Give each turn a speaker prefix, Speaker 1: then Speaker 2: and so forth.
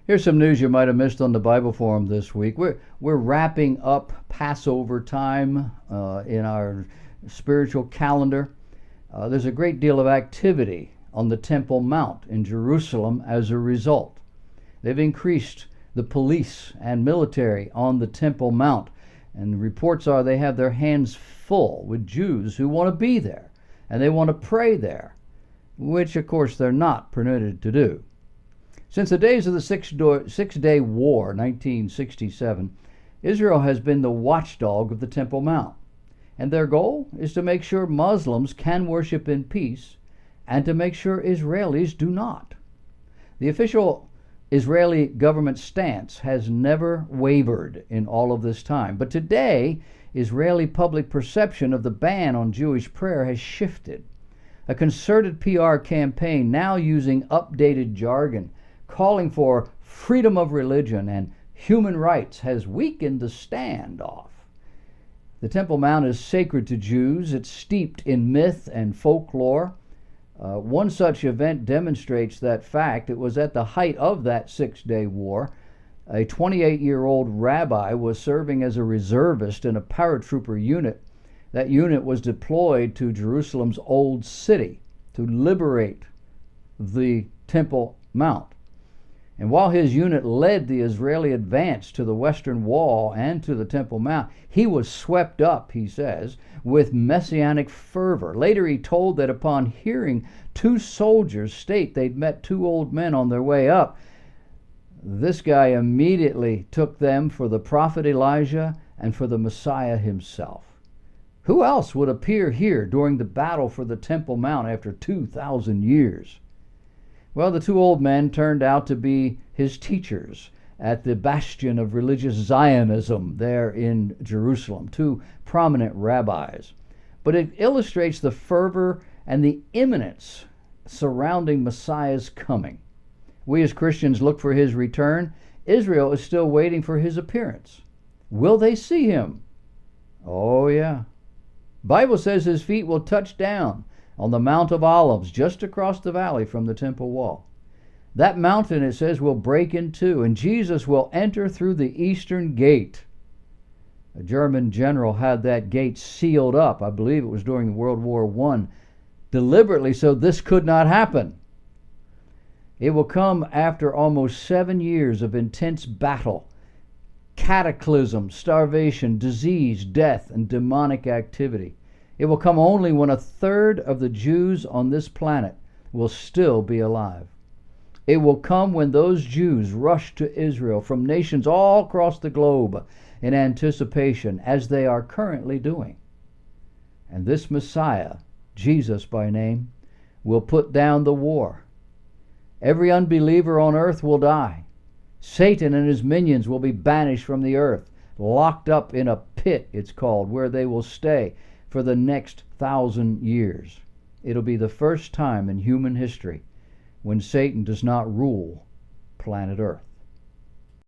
Speaker 1: Here's some news you might have missed on the Bible Forum this week. We're wrapping up Passover time in our spiritual calendar. There's a great deal of activity on the Temple Mount in Jerusalem as a result. They've increased the police and military on the Temple Mount, and reports are they have their hands full with Jews who want to be there and they want to pray there, which of course they're not permitted to do. Since the days of the Six-Day War, 1967, Israel has been the watchdog of the Temple Mount, and their goal is to make sure Muslims can worship in peace and to make sure Israelis do not. The official Israeli government stance has never wavered in all of this time, but today Israeli public perception of the ban on Jewish prayer has shifted. A concerted PR campaign now using updated jargon calling for freedom of religion and human rights has weakened the standoff. The Temple Mount is sacred to Jews. It's steeped in myth and folklore. One such event demonstrates that fact. It was at the height of that Six-Day War. A 28-year-old rabbi was serving as a reservist in a paratrooper unit. That unit was deployed to Jerusalem's Old City to liberate the Temple Mount. And while his unit led the Israeli advance to the Western Wall and to the Temple Mount, he was swept up, he says, with Messianic fervor. Later he told that upon hearing two soldiers state they'd met two old men on their way up, this guy immediately took them for the prophet Elijah and for the Messiah himself. Who else would appear here during the battle for the Temple Mount after 2,000 years? Well, the two old men turned out to be his teachers at the bastion of religious Zionism there in Jerusalem, two prominent rabbis. But it illustrates the fervor and the imminence surrounding Messiah's coming. We as Christians look for his return. Israel is still waiting for his appearance. Will they see him? Oh, yeah. Bible says his feet will touch down on the Mount of Olives just across the valley from the temple wall. That mountain, it says, will break in two, and Jesus will enter through the eastern gate. A German general had that gate sealed up. I believe it was during World War I, deliberately so this could not happen. It will come after almost 7 years of intense battle, cataclysm, starvation, disease, death, and demonic activity. It will come only when a third of the Jews on this planet will still be alive. It will come when those Jews rush to Israel from nations all across the globe in anticipation, as they are currently doing. And this Messiah, Jesus by name, will put down the war. Every unbeliever on earth will die. Satan and his minions will be banished from the earth, locked up in a pit, it's called, where they will stay for the next 1,000 years. It'll be the first time in human history when Satan does not rule planet Earth.